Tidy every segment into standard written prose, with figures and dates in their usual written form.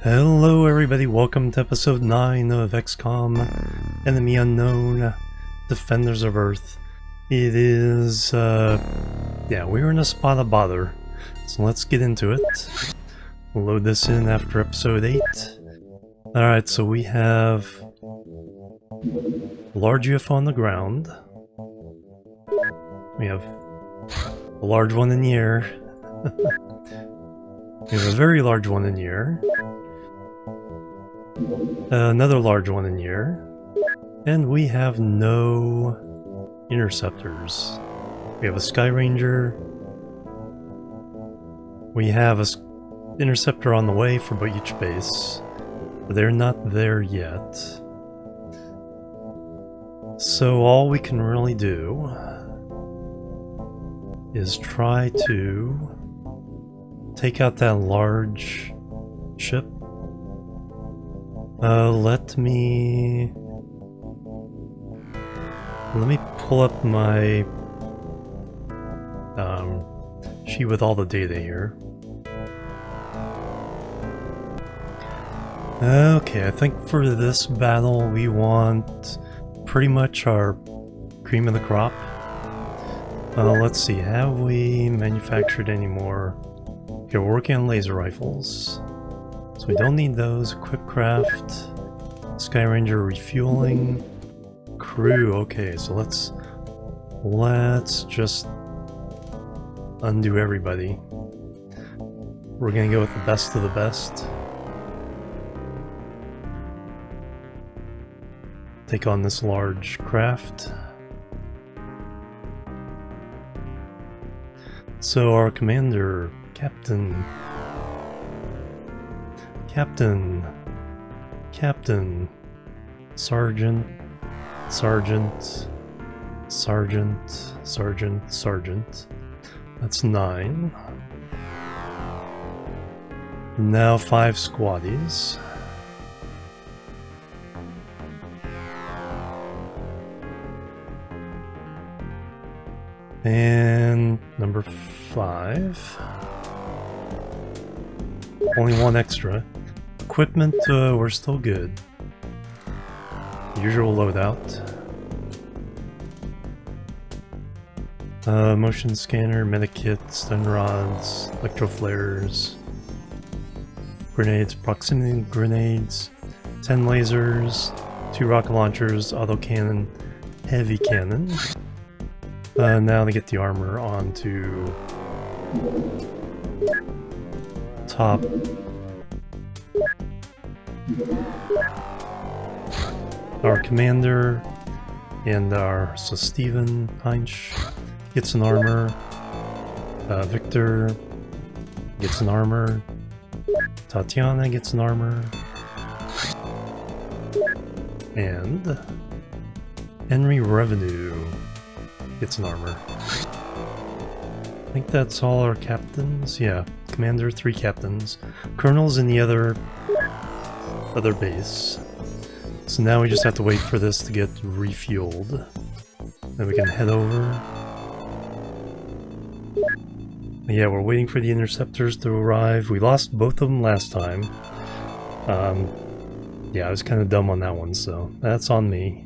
Hello everybody, welcome to episode 9 of XCOM Enemy Unknown Defenders of Earth. It is, yeah, we're in a spot of bother, so let's get into it. We'll load this in after episode 8. Alright, so we have a large UFO on the ground. We have a large one in the air. We have a very large one in the air. Another large one in the air. And we have no interceptors. We have a Sky Ranger. We have a interceptor on the way for each base. But they're not there yet. So all we can really do is try to take out that large ship. Let me pull up my sheet with all the data here. Okay, I think for this battle we want pretty much our cream of the crop. Let's see, have we manufactured any more? Okay, we're working on laser rifles. So we don't need those. Equip craft, Sky Ranger refueling, crew. Okay, so let's just undo everybody. We're gonna go with the best of the best. Take on this large craft. So our commander, Captain, Sergeant, that's 9. Now 5 squaddies. And number 5. Only 1 extra. Equipment, we're still good. Usual loadout. Motion scanner, medikit, stun rods, electro flares, grenades, proximity grenades, 10 lasers, 2 rocket launchers, autocannon, heavy cannon. Now to get the armor onto top. Our commander and so Steven Heinz gets an armor. Victor gets an armor. Tatiana gets an armor. And Henry Revenue gets an armor. I think that's all our captains. Yeah, commander, 3 captains. Colonel's in the other base. So now we just have to wait for this to get refueled. Then we can head over. Yeah, we're waiting for the interceptors to arrive. We lost both of them last time. Yeah, I was kind of dumb on that one, so that's on me.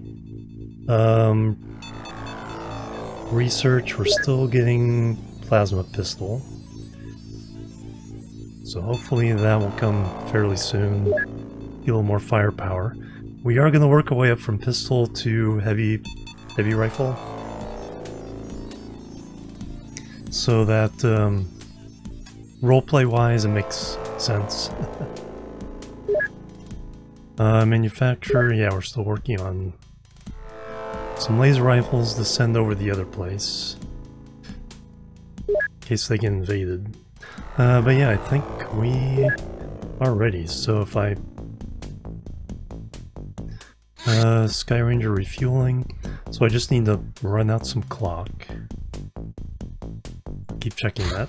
Research, we're still getting plasma pistol. So hopefully that will come fairly soon. Get a little more firepower. We are going to work our way up from pistol to heavy rifle. So that roleplay wise it makes sense. Manufacturer, yeah, we're still working on some laser rifles to send over the other place. In case they get invaded. But yeah, I think we are ready. So if I... Sky Ranger refueling. So I just need to run out some clock. Keep checking that.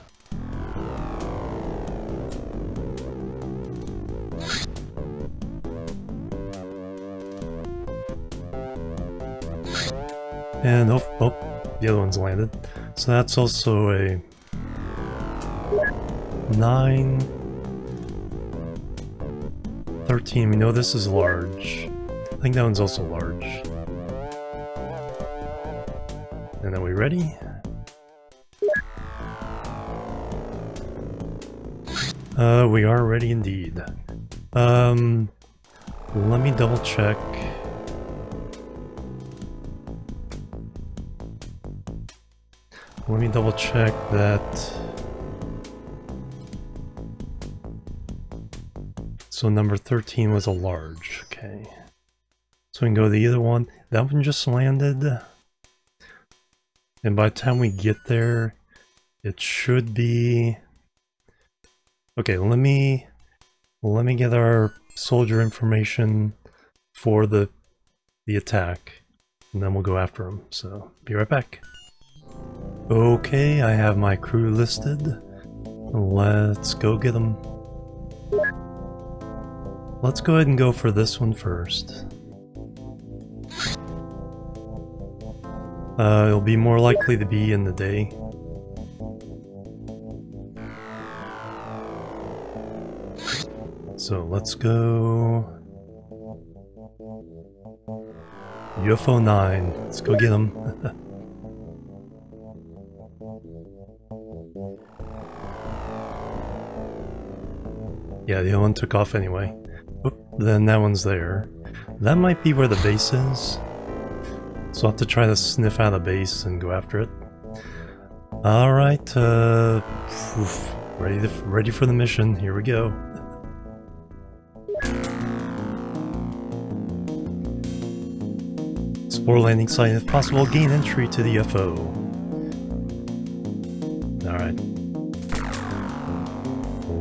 And oh, the other one's landed. So that's also a 9. 13, we know this is large. I think that one's also large. And are we ready? We are ready indeed. Let me double check. Let me double check that. So number 13 was a large, okay. So we can go to either one. That one just landed. And by the time we get there, it should be... Okay, let me get our soldier information for the attack, and then we'll go after him. So, be right back. Okay, I have my crew listed. Let's go get them. Let's go ahead and go for this one first. It'll be more likely to be in the day. So let's go... UFO 9. Let's go get him. Yeah, the other one took off anyway. Oop, then that one's there. That might be where the base is. So I'll have to try to sniff out the base and go after it. Alright, ready for the mission. Here we go. Explore landing site if possible. Gain entry to the UFO. Alright.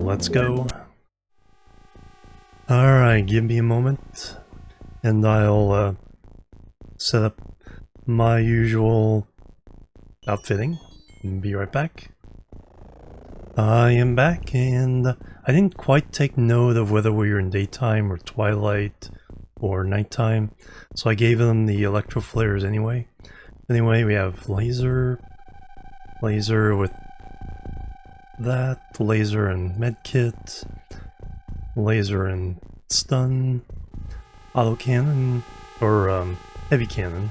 Let's go. Alright, give me a moment. And I'll set up my usual outfitting. And be right back. I am back, and I didn't quite take note of whether we were in daytime or twilight or nighttime, so I gave them the electro flares anyway. Anyway, we have laser with that, laser and medkit, laser and stun, auto cannon, or heavy cannon,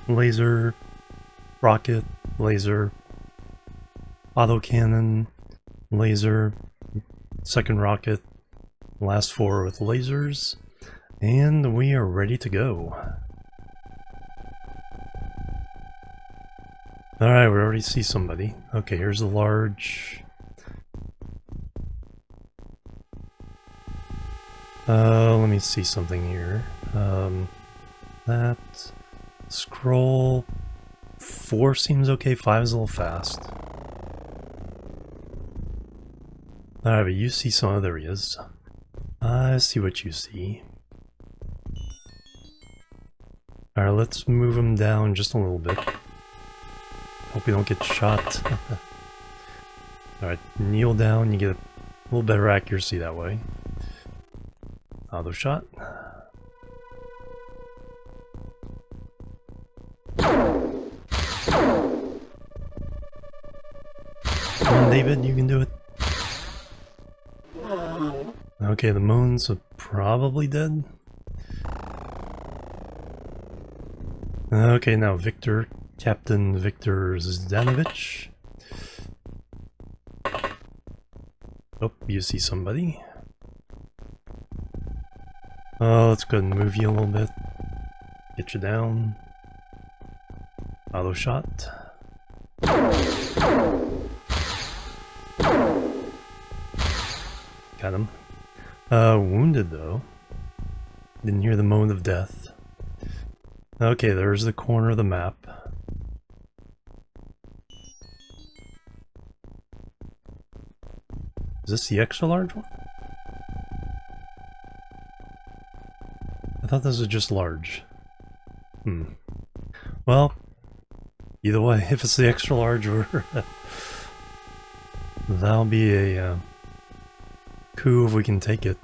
laser, rocket, laser, auto cannon, laser, second rocket, last 4 with lasers, and we are ready to go. Alright, we already see somebody. Okay, here's a large. Let me see something here. That scroll 4 seems okay, 5 is a little fast. Alright, but you see some other areas. I see what you see. Alright, let's move him down just a little bit. Hope we don't get shot. Alright, kneel down, you get a little better accuracy that way. Auto shot. Come on, David, you can do it. Okay, the moons are probably dead. Okay, now Victor, Captain Victor Zdanovich. Oh, you see somebody. Oh, let's go ahead and move you a little bit. Get you down. Auto shot. Got him. Wounded though. Didn't hear the moan of death. Okay, there's the corner of the map. Is this the extra large one? I thought this was just large. Well, either way, if it's the extra large, that'll be a coup if we can take it.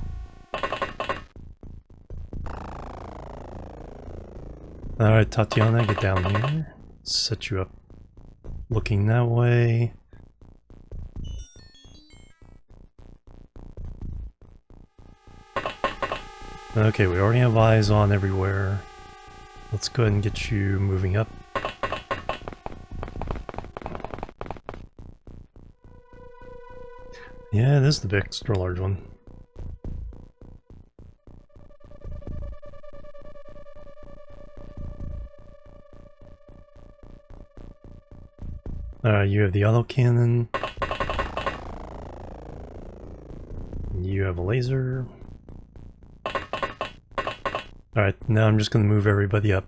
Alright, Tatiana, get down here. Set you up looking that way. Okay, we already have eyes on everywhere. Let's go ahead and get you moving up. Yeah, it is the big extra large one. You have the autocannon. You have a laser. Alright, now I'm just gonna move everybody up.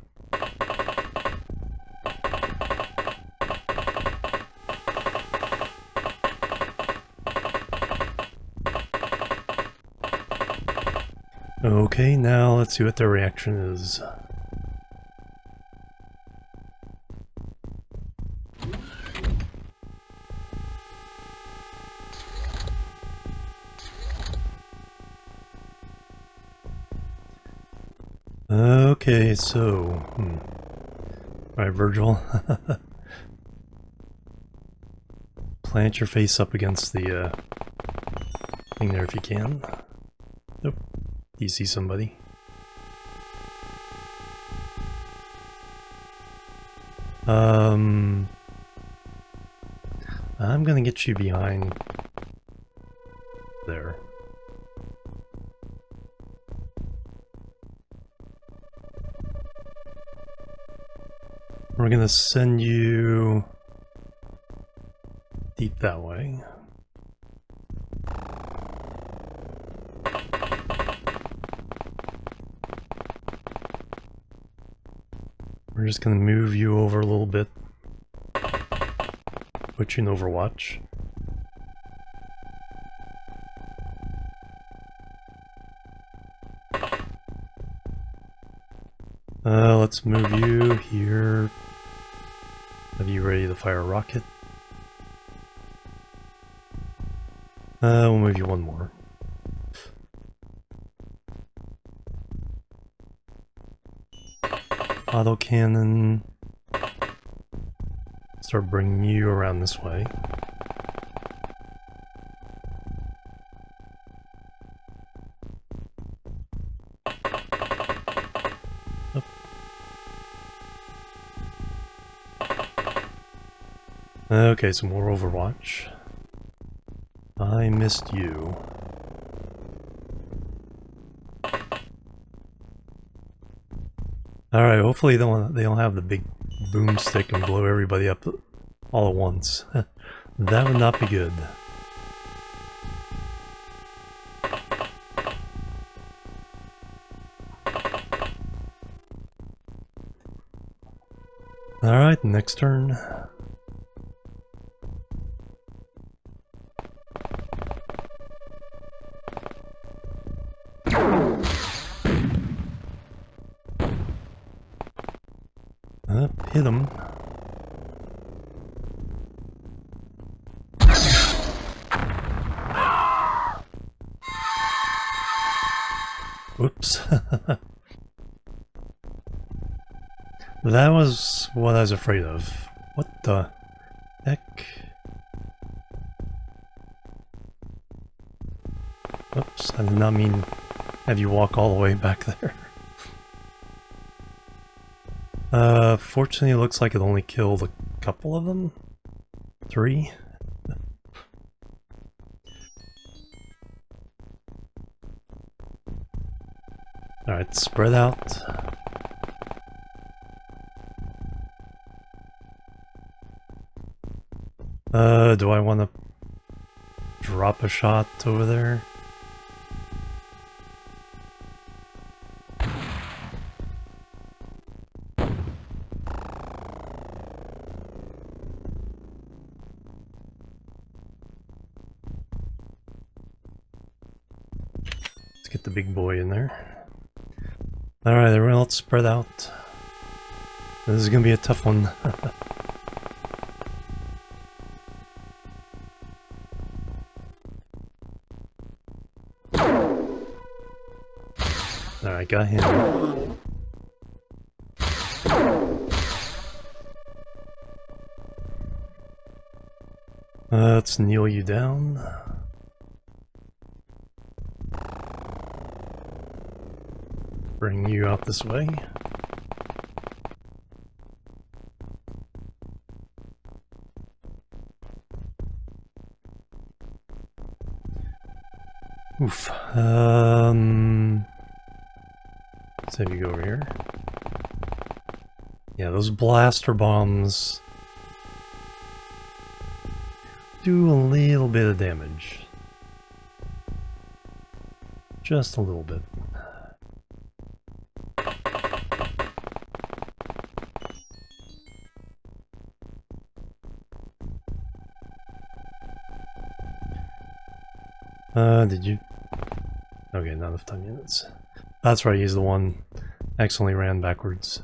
Okay, now let's see what their reaction is. Okay, so... Alright, Virgil. Plant your face up against the thing there if you can. Nope. Do you see somebody? I'm gonna get you behind there. We're gonna send you deep that way. We're just gonna move you over a little bit. Put you in Overwatch. Let's move you here. Have you ready to fire a rocket? We'll move you one more. Autocannon. Start bringing you around this way. Up. Okay, some more Overwatch. I missed you. Alright, hopefully they don't have the big boomstick and blow everybody up all at once. That would not be good. Alright, next turn. Hit him. Whoops. That was what I was afraid of. What the heck? Oops, I did not mean have you walk all the way back there. Fortunately it looks like it only killed a couple of them. 3. Alright, spread out. Do I want to drop a shot over there? Let's get the big boy in there. Alright, everyone else spread out. This is gonna be a tough one. Alright, got him. Let's kneel you down. Bring you out this way. Oof. Let's have you go over here. Yeah, those blaster bombs do a little bit of damage. Just a little bit. Did you? Okay, not enough time units. That's right, he's the one accidentally ran backwards.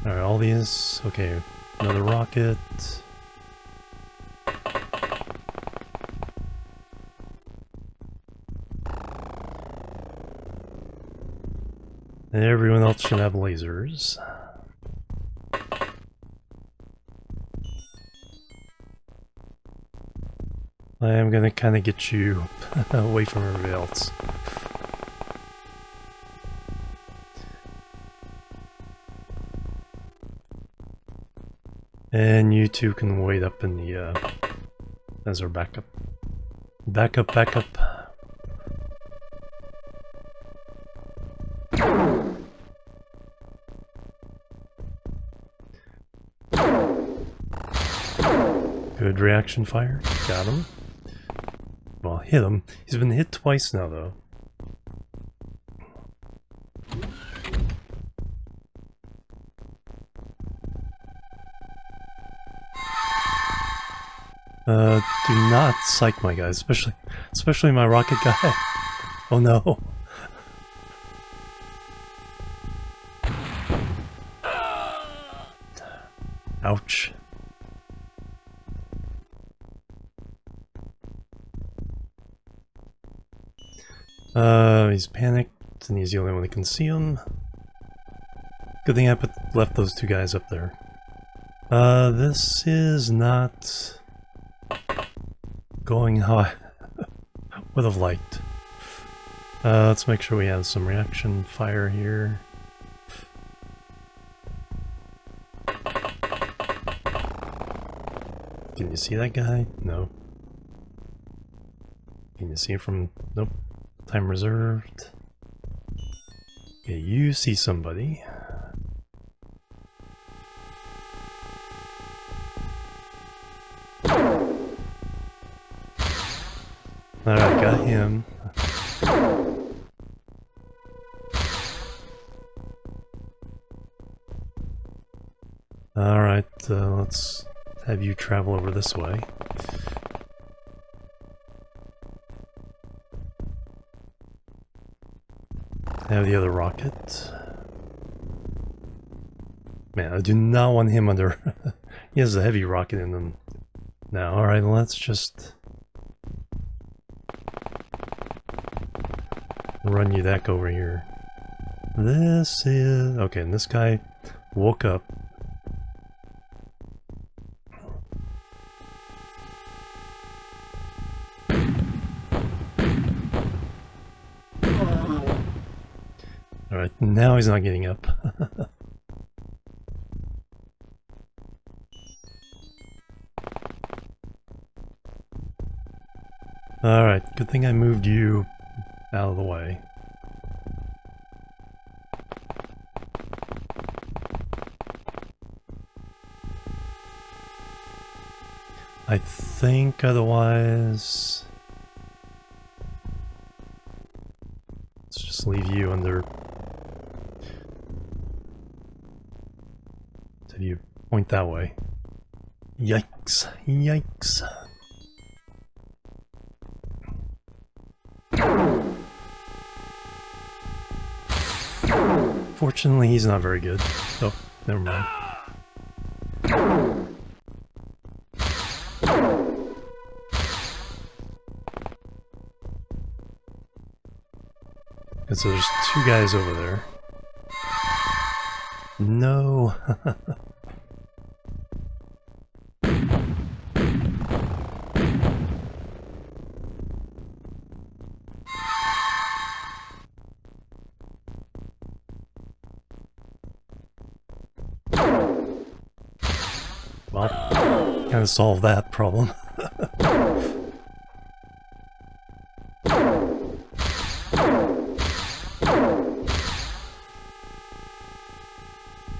Alright, all these. Okay, another rocket. And everyone else should have lasers. I am gonna kind of get you away from everybody else. And you two can wait up in the, as our backup. Backup. Good reaction fire. Got him. Well, hit him. He's been hit twice now, though. Do not psych my guys, especially my rocket guy. Oh no. Ouch. He's panicked, and he's the only one that can see him. Good thing I left those two guys up there. This is not going how I would have liked. Let's make sure we have some reaction fire here. Can you see that guy? No. Can you see him from... Nope. Time reserved. Okay, you see somebody. Alright, got him. Alright, let's have you travel over this way. Have the other rocket. Man, I do not want him under... He has a heavy rocket in him. Now, alright, let's just... run you back over here. This is... Okay, and this guy woke up. Alright, now he's not getting up. Alright, good thing I moved you out of the way. I think otherwise... Let's just leave you under... Have you point that way. Yikes. Yikes. Fortunately, he's not very good. Oh, never mind. And so there's two guys over there. No. kind of solve that problem.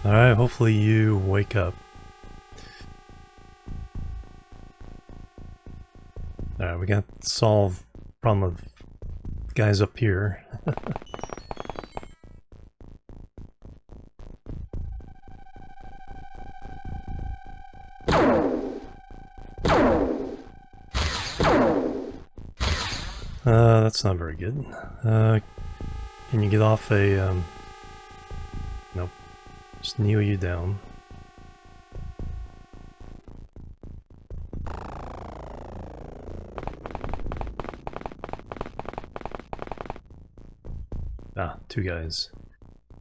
Alright, hopefully you wake up. Alright, we gotta solve the problem of guys up here. That's not very good. Can you get off a, nope. Just kneel you down. Ah, two guys.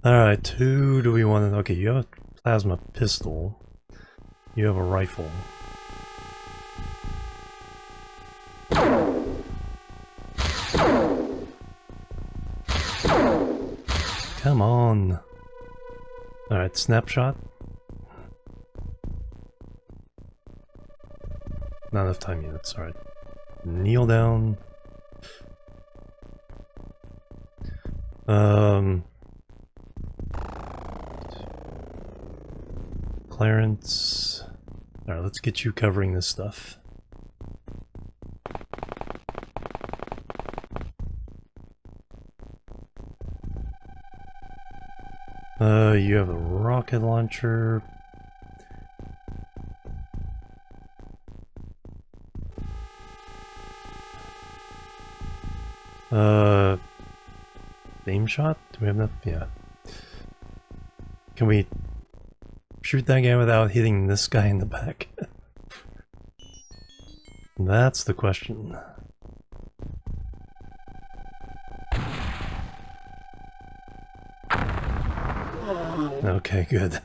Alright, who do we want to... Okay, you have a plasma pistol. You have a rifle. Come on. Alright, snapshot. Not enough time yet, that's alright. Kneel down. Clarence. Alright, let's get you covering this stuff. You have a rocket launcher. Aim shot? Do we have enough? Yeah. Can we shoot that guy without hitting this guy in the back? That's the question. Okay, good.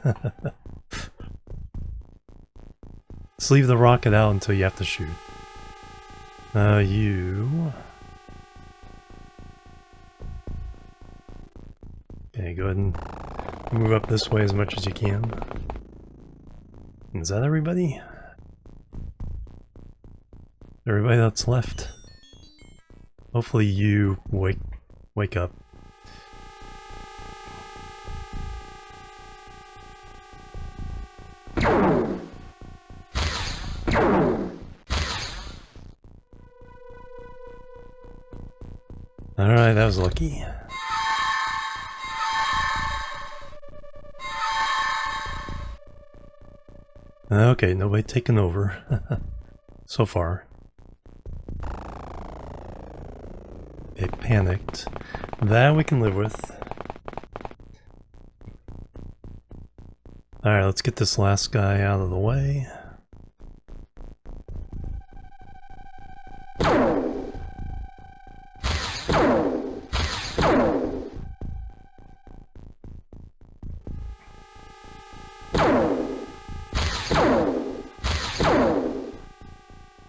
Let's leave the rocket out until you have to shoot. You... Okay, go ahead and move up this way as much as you can. Is that everybody? Everybody that's left? Hopefully you wake up. Alright, that was lucky. Okay, nobody taken over. So far. They panicked. That we can live with. Alright, let's get this last guy out of the way.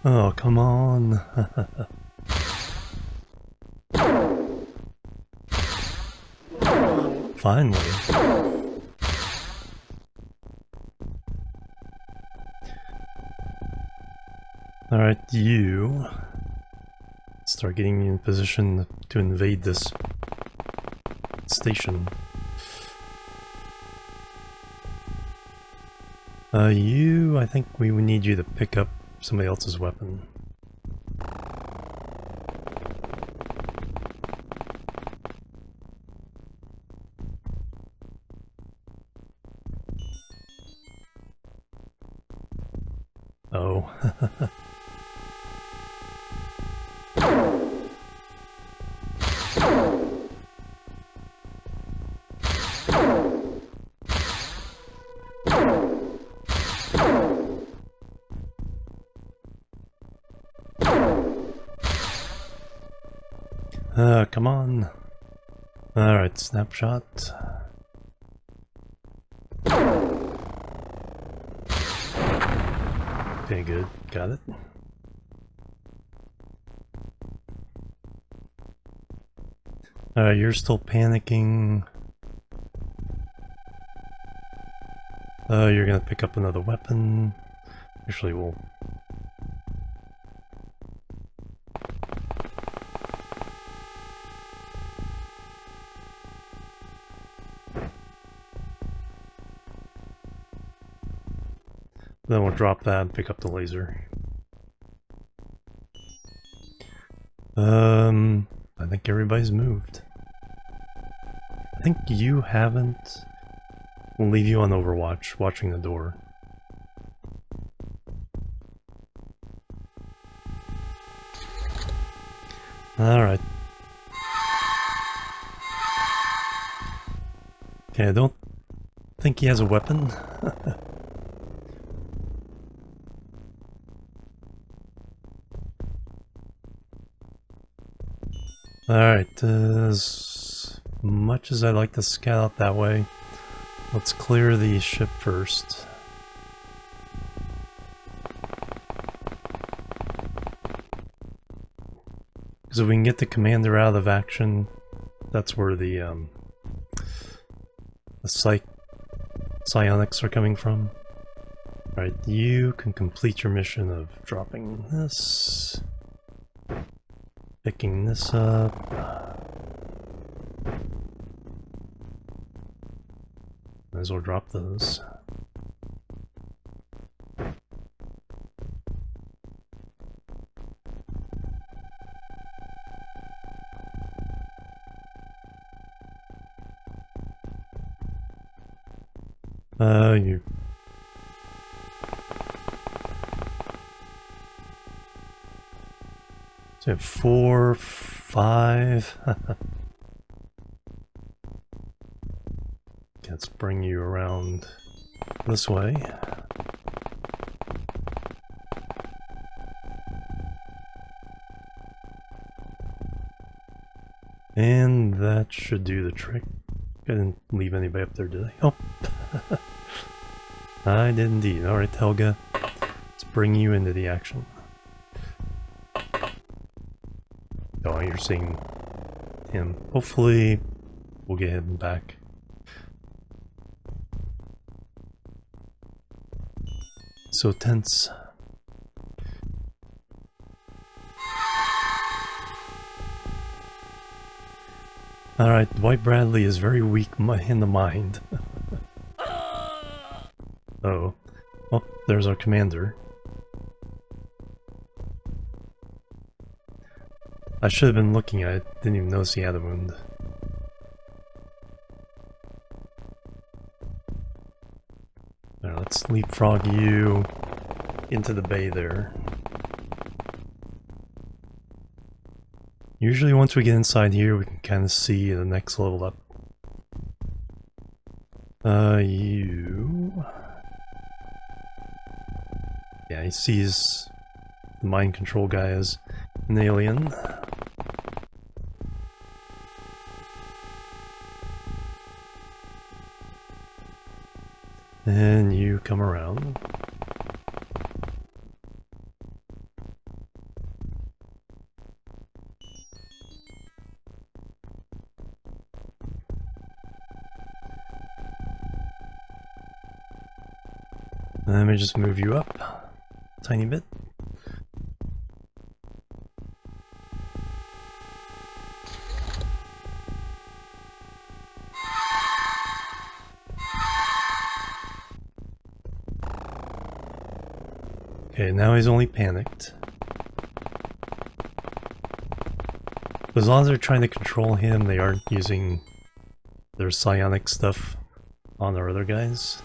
Oh, come on. Finally. Alright, you start getting in position to invade this station. I think we would need you to pick up somebody else's weapon. Oh. Come on. Alright, snapshot. Okay, good. Got it. You're still panicking. You're gonna pick up another weapon. Actually, we'll... Then we'll drop that and pick up the laser. I think everybody's moved. I think you haven't. We'll leave you on Overwatch, watching the door. Alright. Okay, I don't think he has a weapon. Alright, as much as I'd like to scout out that way, let's clear the ship first. Because if we can get the commander out of action, that's where the psionics are coming from. Alright, you can complete your mission of dropping this. Picking this up. Might as well drop those. You... So we have 4, 5. Let's bring you around this way. And that should do the trick. I didn't leave anybody up there, did I? Oh! I did indeed. Alright, Helga. Let's bring you into the action. Oh, you're seeing him. Hopefully, we'll get him back. So tense. Alright, Dwight Bradley is very weak in the mind. Oh. Oh, there's our commander. I should have been looking at it, didn't even notice he had a wound. Alright, let's leapfrog you into the bay there. Usually once we get inside here, we can kind of see the next level up. You... Yeah, he sees the mind control guy as an alien. And you come around. Let me just move you up a tiny bit. Okay, now he's only panicked. As long as they're trying to control him, they aren't using their psionic stuff on our other guys.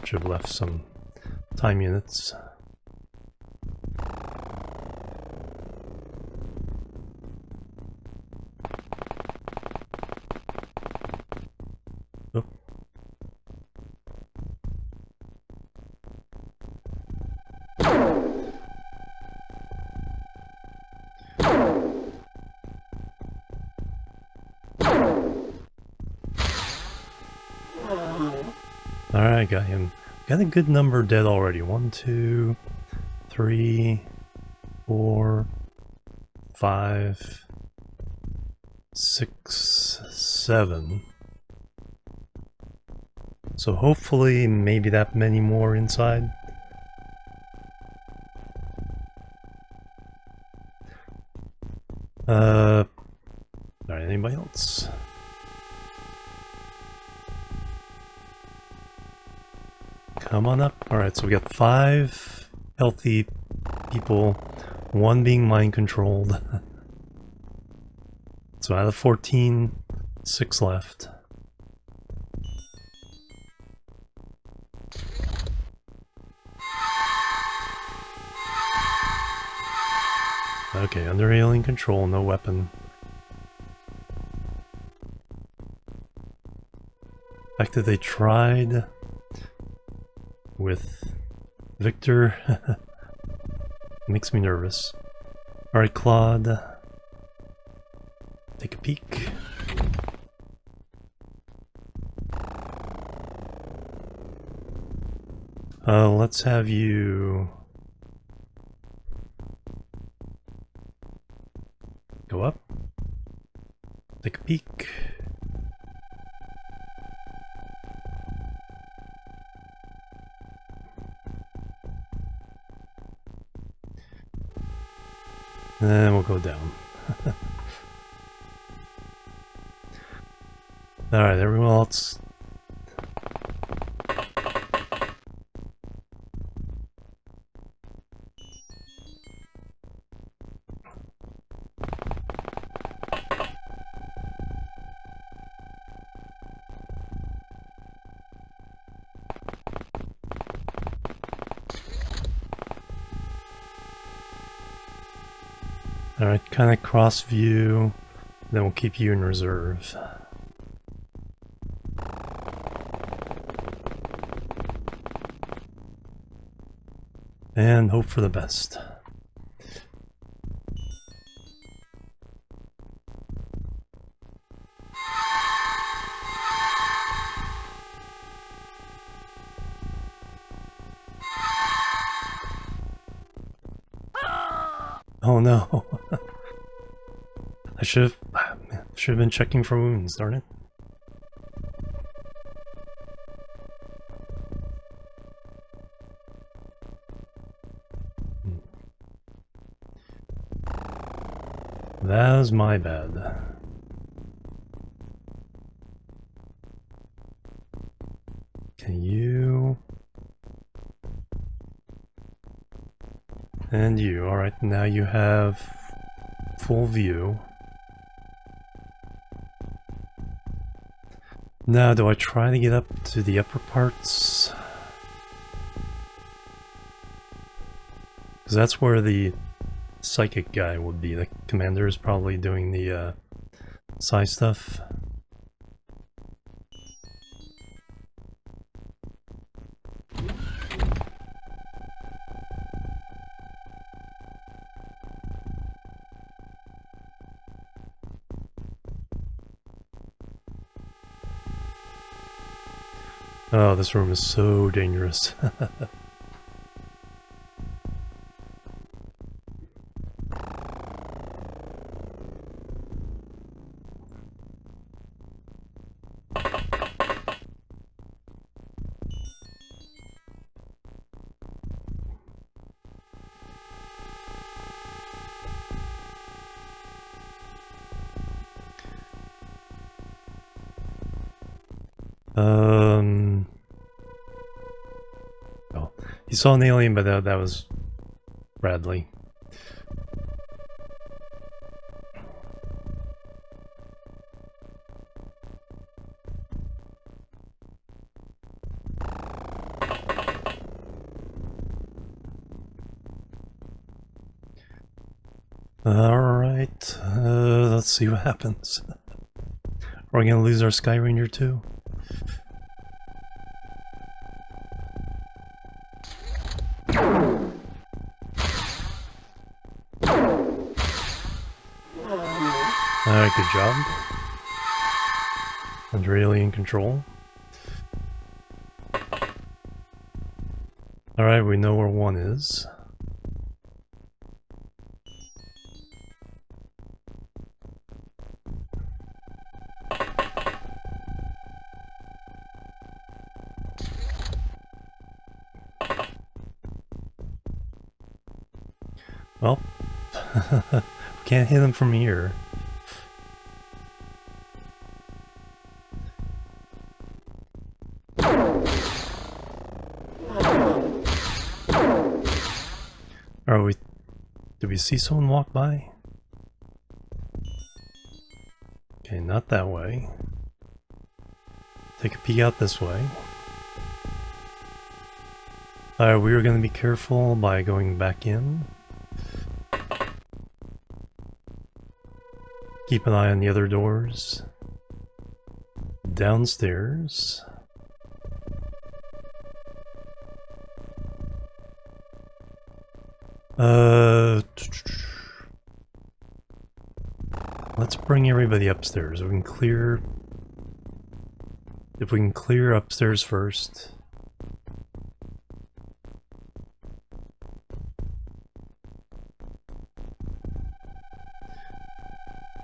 Should have left some time units. Oh. Alright, got him. Got a good number dead already. 1, 2, 3, 4, 5, 6, 7. So hopefully maybe that many more inside. Alright, anybody else? Come on up. Alright, so we got 5 healthy people, 1 being mind controlled. So out of 14, 6 left. Okay, under alien control, no weapon. The fact that they tried with Victor makes me nervous. Alright, Claude. Take a peek. Let's have you go up. Take a peek. And we'll go down. Alright, everyone else. Alright, kind of cross view, then we'll keep you in reserve. And hope for the best. Oh no. I should have been checking for wounds, darn it. That was my bad. Can you... And you, alright, now you have full view. Now, do I try to get up to the upper parts? Because that's where the psychic guy would be. The commander is probably doing the psi stuff. Oh, this room is so dangerous. Oh, he saw an alien, but that was Bradley. Alright, let's see what happens. Are we gonna lose our Sky Ranger too? Alright, good job. Under alien control. Alright, we know where one is. Well, we can't hit him from here. Are we... Did we see someone walk by? Okay, not that way. Take a peek out this way. Alright, we are going to be careful by going back in. Keep an eye on the other doors. Downstairs. Let's bring everybody upstairs. We can clear... If we can clear upstairs first.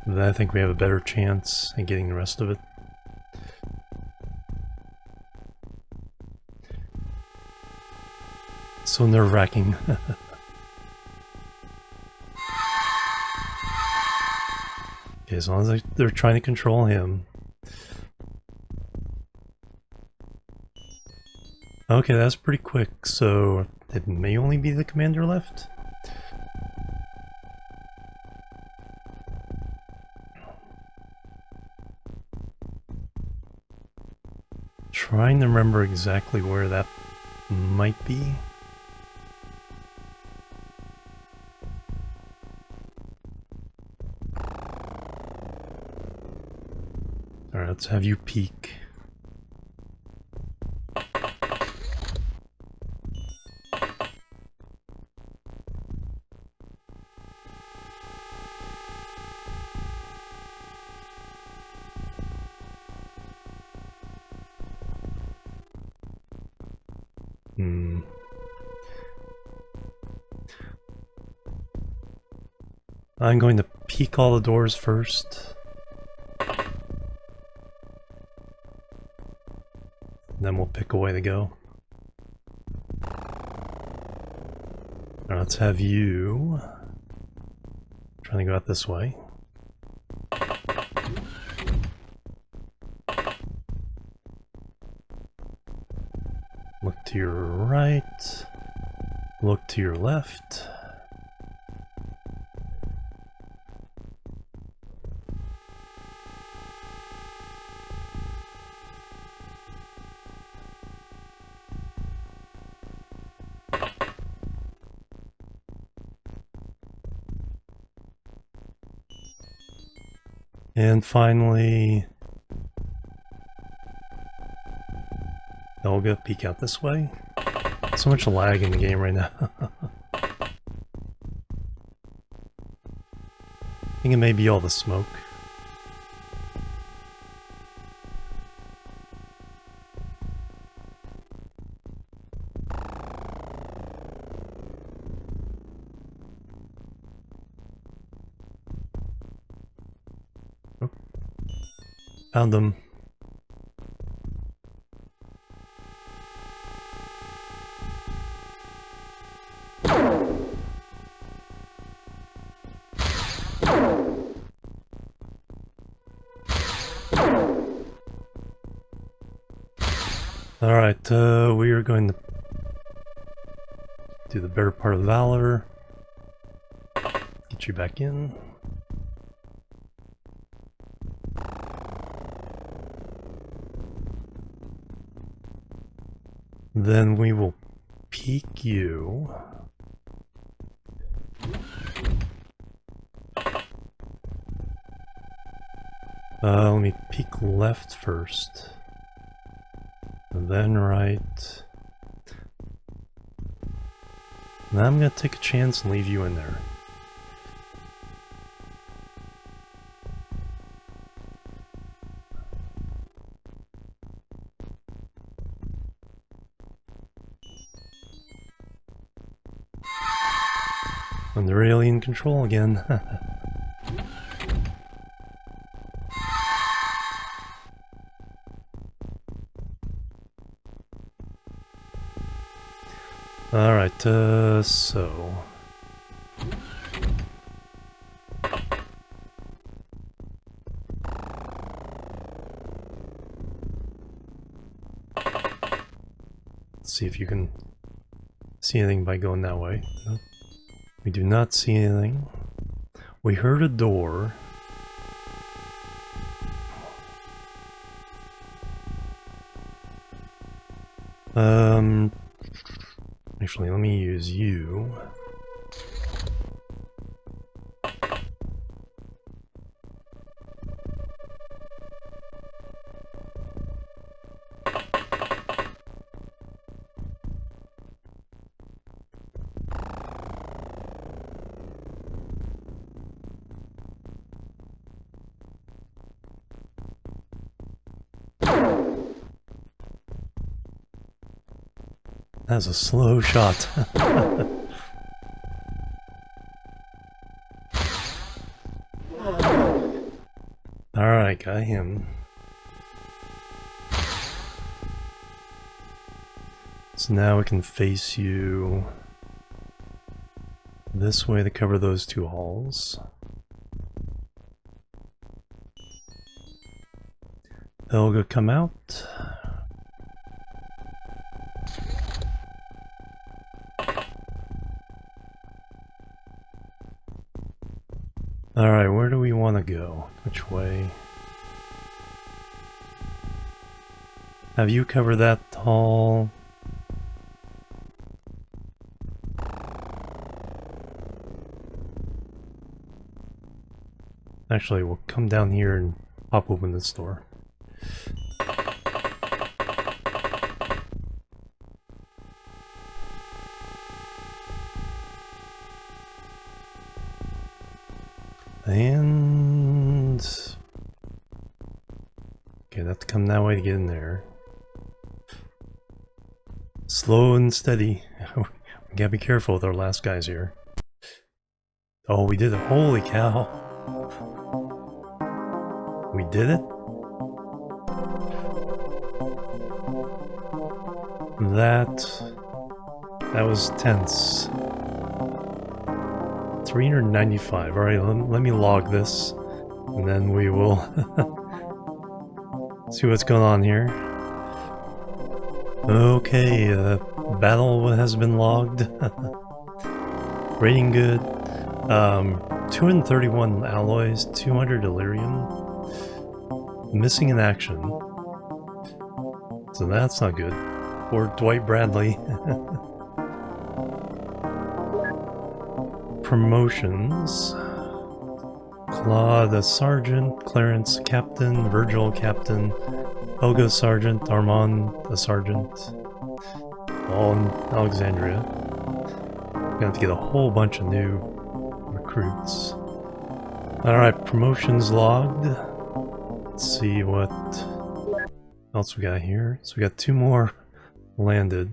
Then I think we have a better chance at getting the rest of it. So nerve-wracking. Okay, as long as they're trying to control him. Okay, that's pretty quick, so it may only be the commander left. Trying to remember exactly where that might be. Alright, let's have you peek. I'm going to peek all the doors first. Then we'll pick a way to go. Now let's have you trying to go out this way. Look to your right. Look to your left. And finally, Helga, peek out this way. So much lag in the game right now. I think it may be all the smoke. Oh. Found them. Alright, we are going to do the better part of Valor. Get you back in. Then we will peek you. Let me peek left first. And then right. Now I'm gonna take a chance and leave you in there. Under alien control again. Alright, so... Let's see if you can see anything by going that way. No. We do not see anything. We heard a door. Actually, let me use you. That's a slow shot. Alright, got him. So now we can face you this way to cover those two halls. Helga, come out. Alright, where do we want to go? Which way? Have you covered that hall? Actually, we'll come down here and pop open this door. And... okay, I have to come that way to get in there. Slow and steady. We gotta be careful with our last guys here. Oh, we did it. Holy cow. We did it? That was tense. 395. Alright, let me log this, and then we will see what's going on here. Okay, battle has been logged. Rating good. 231 alloys, 200 delirium. Missing in action. So that's not good. Or Dwight Bradley. Promotions. Claude a sergeant, Clarence captain, Virgil captain, Helga sergeant, Armand a sergeant. All in Alexandria. We're gonna have to get a whole bunch of new recruits. Alright, promotions logged. Let's see what else we got here. So we got 2 more landed.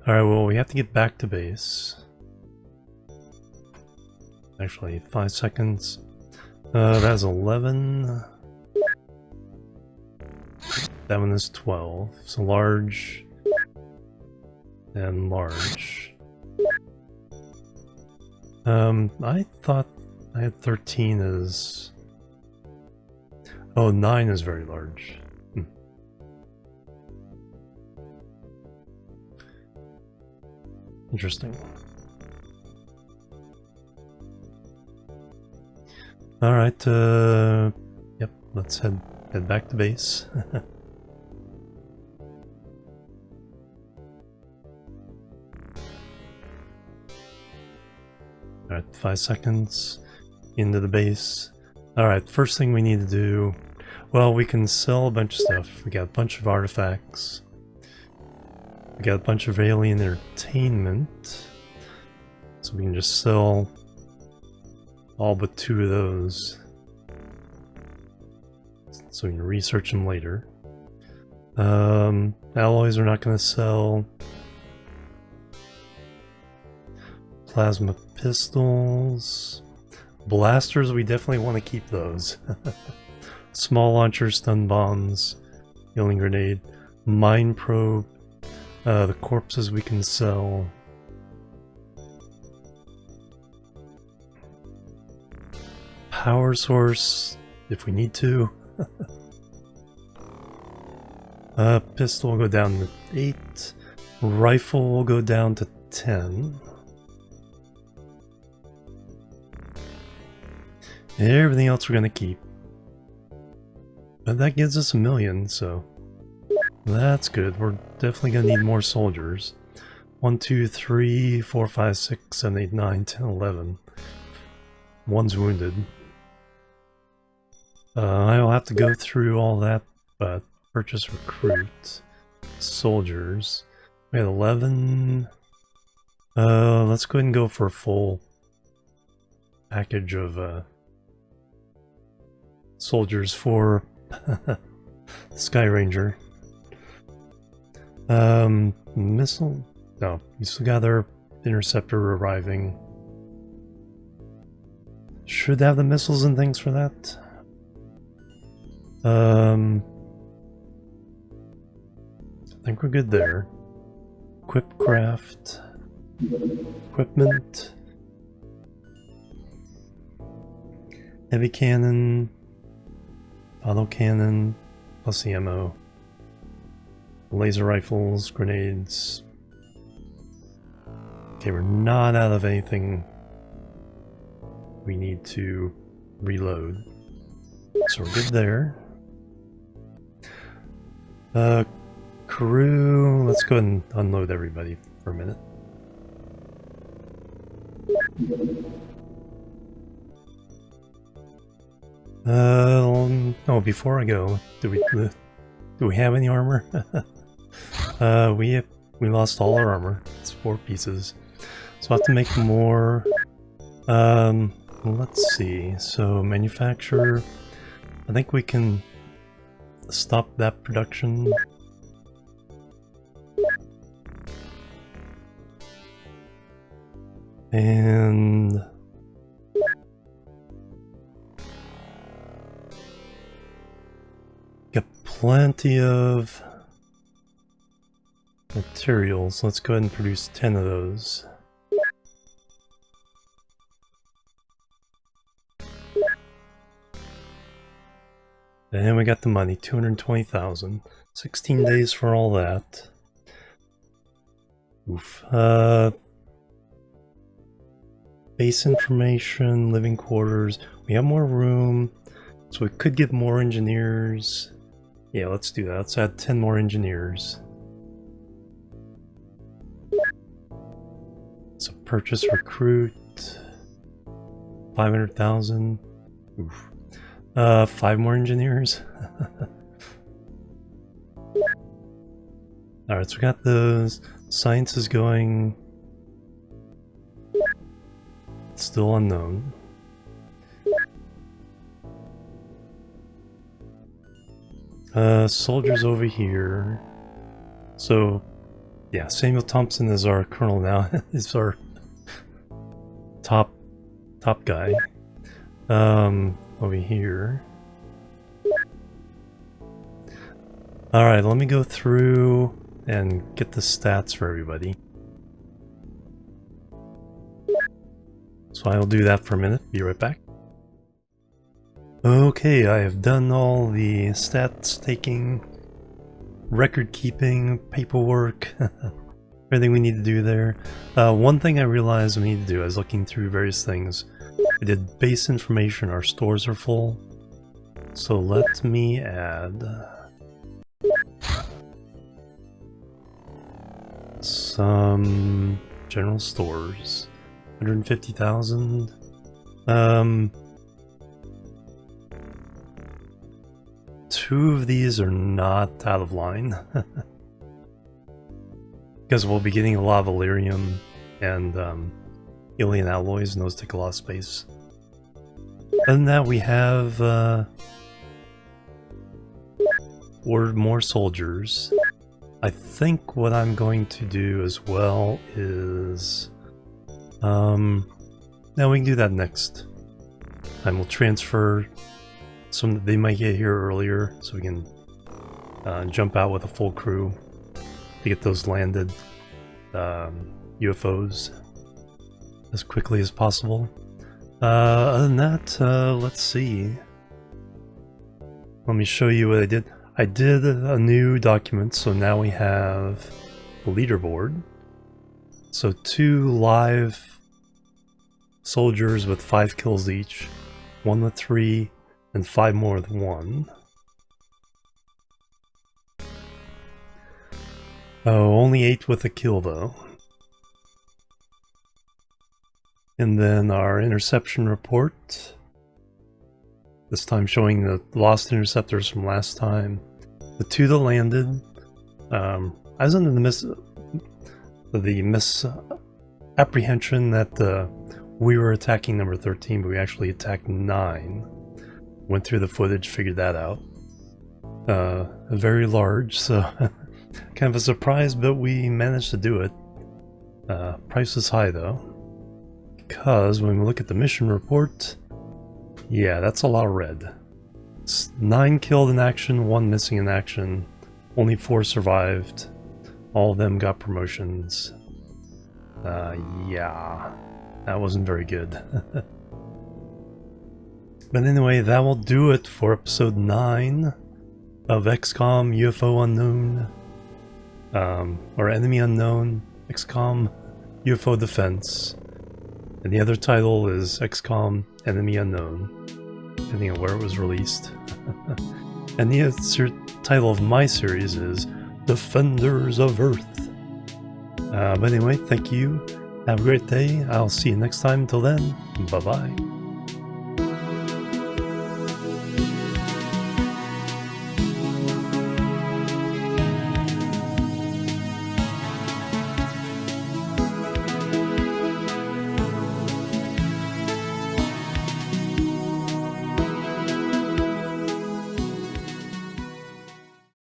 Alright, well, we have to get back to base. Actually, 5 seconds. That's 11. That one is 12. So large and large. I thought I had 13 as... oh, 9 is very large. Interesting. Alright, yep, let's head back to base. Alright, 5 seconds into the base. Alright, first thing we need to do, well, we can sell a bunch of stuff. We got a bunch of artifacts. We got a bunch of alien entertainment. So we can just sell all but 2 of those. So we can research them later. Alloys are not going to sell. Plasma pistols. Blasters, we definitely want to keep those. Small launcher, stun bombs, healing grenade, mine probe, the corpses we can sell. Power source, if we need to. Pistol will go down to 8. Rifle will go down to 10. Everything else we're gonna keep. But that gives us 1 million, so that's good. We're definitely gonna need more soldiers. 1, 2, 3, 4, 5, 6, 7, 8, 9, 10, 11. One's wounded. I'll have to go through all that, but purchase recruit. Soldiers. We had 11. Let's go ahead and go for a full package of soldiers for Sky Ranger. Missile? No, we still got our interceptor arriving. Should have the missiles and things for that. I think we're good there. Equip craft. Equipment. Heavy cannon. Auto cannon. Plus the ammo. Laser rifles. Grenades. Okay, we're not out of anything we need to reload. So we're good there. Crew, let's go ahead and unload everybody for a minute. No, before I go, do we have any armor? We lost all our armor. It's 4 pieces. So I have to make more. Let's see. So manufacture. I think we can stop that production. And got plenty of materials. Let's go ahead and produce 10 of those. And we got the money, 220,000. 16 days for all that. Oof. Base information, living quarters. We have more room, so we could get more engineers. Yeah, let's do that. Let's add 10 more engineers. So purchase recruit. 500,000. Oof. 5 more engineers. Alright, so we got those. Science is going. Still unknown. Soldiers over here. So, yeah, Samuel Thompson is our colonel now. He's our top guy. Over here. Alright, let me go through and get the stats for everybody. So I'll do that for a minute, be right back. Okay, I have done all the stats taking, record keeping, paperwork, everything we need to do there. One thing I realized we need to do, I was looking through various things. I did base information, our stores are full. So let me add some general stores. 150,000. 2 of these are not out of line. Because we'll be getting a lot of Illyrium and alien alloys, and those take a lot of space. Other than that, we have ordered more soldiers. I think what I'm going to do as well is Now we can do that next. And we'll transfer some that they might get here earlier, so we can jump out with a full crew to get those landed UFOs as quickly as possible. Other than that, let's see. Let me show you what I did. I did a new document, so now we have the leaderboard. So 2 live soldiers with 5 kills each, 1 with 3, and 5 more with 1. Oh, only 8 with a kill though. And then our interception report. This time showing the lost interceptors from last time. The 2 that landed. I was under the misapprehension that we were attacking number 13, but we actually attacked 9. Went through the footage, figured that out. Very large, so kind of a surprise, but we managed to do it. Price is high though, because when we look at the mission report, yeah, that's a lot of red. It's 9 killed in action, 1 missing in action, only 4 survived. All of them got promotions. Yeah, that wasn't very good. But anyway, that will do it for episode 9 of XCOM UFO Unknown, or Enemy Unknown, XCOM UFO Defense. And the other title is XCOM Enemy Unknown, depending on where it was released. And the title of my series is Defenders of Earth. But anyway, thank you. Have a great day. I'll see you next time. Until then, bye-bye.